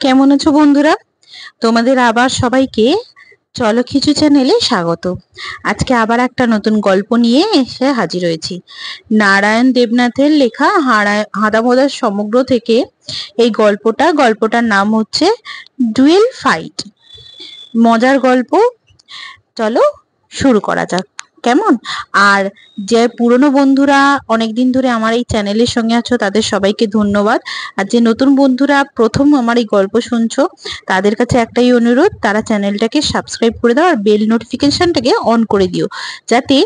কেমন আছো বন্ধুরা? তোমাদের আবার সবাইকে চলো খিচু চ্যানেলে স্বাগত। আজকে আবার একটা নতুন গল্প নিয়ে এসে হাজির হয়েছি। নারায়ণ দেবনাথের লেখা হাঁদাভোঁদার সমগ্র থেকে এই গল্পটার নাম হচ্ছে ডুয়েল ফাইট। মজার গল্প, চলো শুরু করা যাক। কেমন? আর যে পুরনো বন্ধুরা অনেকদিন ধরে আমার এই চ্যানেলের সঙ্গে আছো তাদের সবাইকে ধন্যবাদ। আর যে নতুন বন্ধুরা প্রথম আমার এই গল্প শুনছো তাদের কাছে একটাই অনুরোধ, তারা চ্যানেলটাকে সাবস্ক্রাইব করে দাও আর বেল নোটিফিকেশনটাকে অন করে দিও, যাতে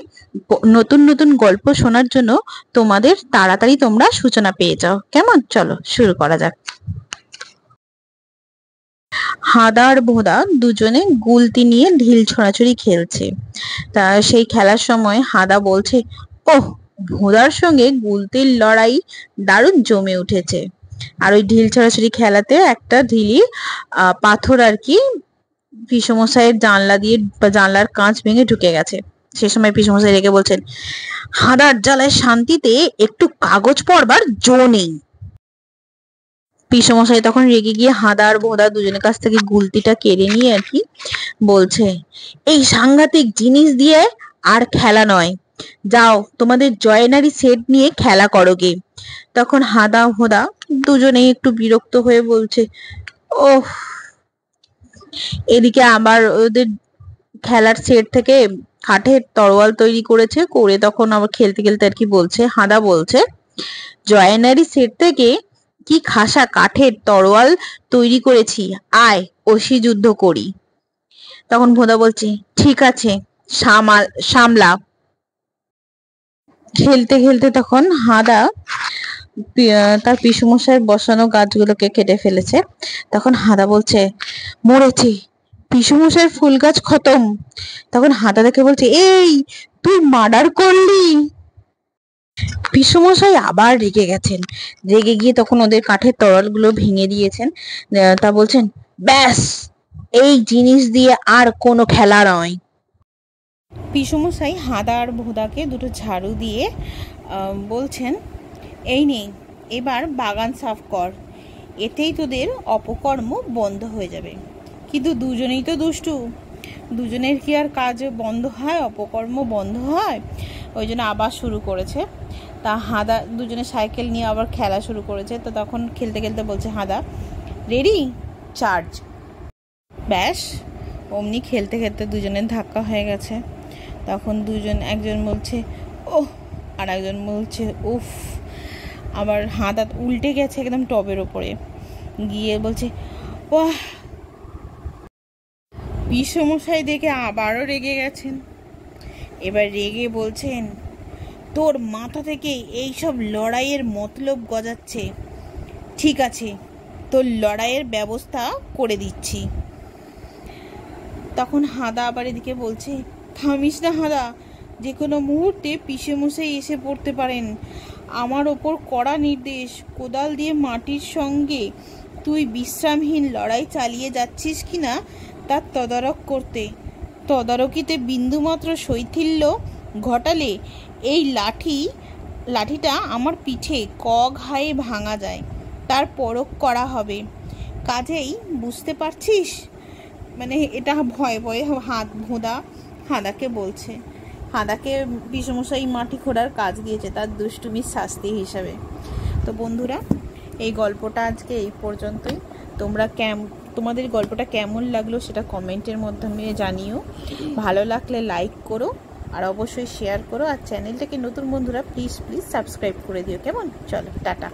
নতুন নতুন গল্প শোনার জন্য তোমাদের তাড়াতাড়ি তোমরা সূচনা পেয়ে যাও। কেমন? চলো শুরু করা যাক। হাঁদা আর ভোঁদা দুজনে গুলতি নিয়ে ঢিল ছোঁড়াছুড়ি খেলছে। তা সেই খেলার সময় হাঁদা বলছে, ওহ, ভোঁদার সঙ্গে গুলতির লড়াই দারুণ জমে উঠেছে। আর ওই ঢিল ছোঁড়াছুড়ি খেলাতে একটা ঢিলি পাথর আর কি পিসমশাইয়ের জানলার কাঁচ ভেঙে ঢুকে গেছে। সে সময় পিসমশাই রেগে বলছেন, হাঁদার জ্বালায় শান্তিতে একটু কাগজ পড়বার জো নেই। পিসমশাই তখন রেগে গিয়ে হাঁদা আর ভোঁদা দুজনের কাছ থেকে গুলতিটা কেড়ে নিয়ে আর কি বলছে, এই সাংঘাতিক জিনিস দিয়ে আর খেলা নয়, যাও তোমাদের জয়েনারি সেট নিয়ে খেলা করো গে। তখন হাঁদা ভোঁদা দুজনেই একটু বিরক্ত হয়ে বলছে, ওহ। এদিকে আবার ওদের খেলার সেট থেকে কাঠের তরোয়াল তৈরি করেছে, করে তখন আবার খেলতে খেলতে আর কি বলছে, হাঁদা বলছে, জয়েনারি সেট থেকে কি খাসা কাঠের তরোয়াল তৈরি করেছি, আয় অসি যুদ্ধ করি। তখন ভোঁদা বলছে, ঠিক আছে, সামলা। খেলতে খেলতে তখন হাঁদা তার পিসমশাইয়ের বসানো গাছগুলোকে কেটে ফেলেছে। তখন হাঁদা বলছে, মরেছে, পিসমশাইয়ের ফুল গাছ খতম। তখন হাঁদা দেখে বলছে, এই তুই মার্ডার করলি। পিসমশাই আবার রেগে গেছেন, রেগে গিয়ে তখন ওদের কাঠের তরোয়ালগুলো ভেঙে দিয়েছেন। তা বলছেন, ব্যাস, এই জিনিস দিয়ে আর কোনো খেলা নয়। পিসমশাই হাঁদা আর ভোঁদাকে দুটো ঝাড়ু দিয়ে বলছেন, এই নে, এবার বাগান সাফ কর, এতেই তোদের অপকর্ম বন্ধ হয়ে যাবে। কিন্তু দুজনেই তো দুষ্টু, দুজনের কি আর কাজ বন্ধ হয়, অপকর্ম বন্ধ হয়? ওই জন্য আবার শুরু করেছে। তা হাঁদা দুজনে সাইকেল নিয়ে আবার খেলা শুরু করেছে। তো তখন খেলতে খেলতে বলছে হাঁদা, রেডি, চার্জ। ব্যাস, অমনি খেলতে খেলতে দুজনের ধাক্কা হয়ে গেছে। তখন একজন বলছে ওহ, আর একজন বলছে উফ। আবার হাঁদা উল্টে গেছে একদম টবের ওপরে গিয়ে বলছে ওয়াহ। পিসমশাই দেখে আবারও রেগে গেছেন। এবার রেগে বলছেন, তোর মাথা থেকে এইসব লড়াইয়ের মতলব গজাচ্ছে। ঠিক আছে, তোর লড়াইয়ের ব্যবস্থা করে দিচ্ছি। তখন হাঁদা আবার এদিকে বলছে, থামিস না হাঁদা, যে কোনো মুহূর্তে পিসমশাই এসে পড়তে পারেন। আমার ওপর কড়া নির্দেশ, কোদাল দিয়ে মাটির সঙ্গে তুই বিশ্রামহীন লড়াই চালিয়ে যাচ্ছিস কিনা তার তদারক করতে। তদারকিতে বিন্দুমাত্র শৈথিল্য ঘটালে এই লাঠিটা আমার পিঠে ঘায়ে ভাঙা যায়, তার পরখ করা হবে। কাজেই বুঝতে পারছিস? মানে এটা ভয়ে ভয়ে ভোঁদা হাঁদাকে বলছে। হাঁদাকে পিসমশাই মাটি খোঁড়ার কাজ দিয়েছে তার দুষ্টুমির শাস্তি হিসাবে। তো বন্ধুরা, এই গল্পটা আজকে এই পর্যন্তই। তোমাদের গল্পটা কেমন লাগলো সেটা কমেন্টের মাধ্যমে জানিও। ভালো লাগলে লাইক করো আর অবশ্যই শেয়ার করো। আর চ্যানেলটাকে নতুন বন্ধুরা প্লিজ সাবস্ক্রাইব করে দিও। কেমন? চলো, টাটা।